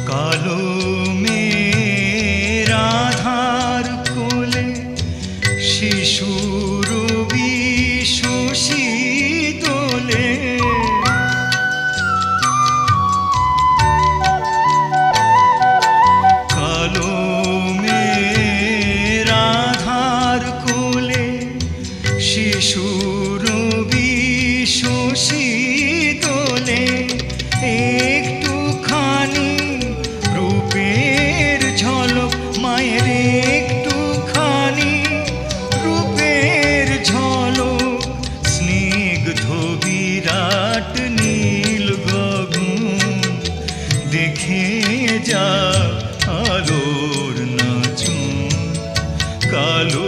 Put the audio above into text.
কালো মেয়ের আধার কোলে শিশুর বিশ্বসী দোলে। কালো মেয়ের আধার কোলে শিশুর বিশ্বসী দোলে। একটুখানি রূপের ঝলক মায়ের, একটুখানি রূপের ঝলক। স্নিগ্ধ বিরাট নীল গগন দেখে যা আলোর নাচন। কালো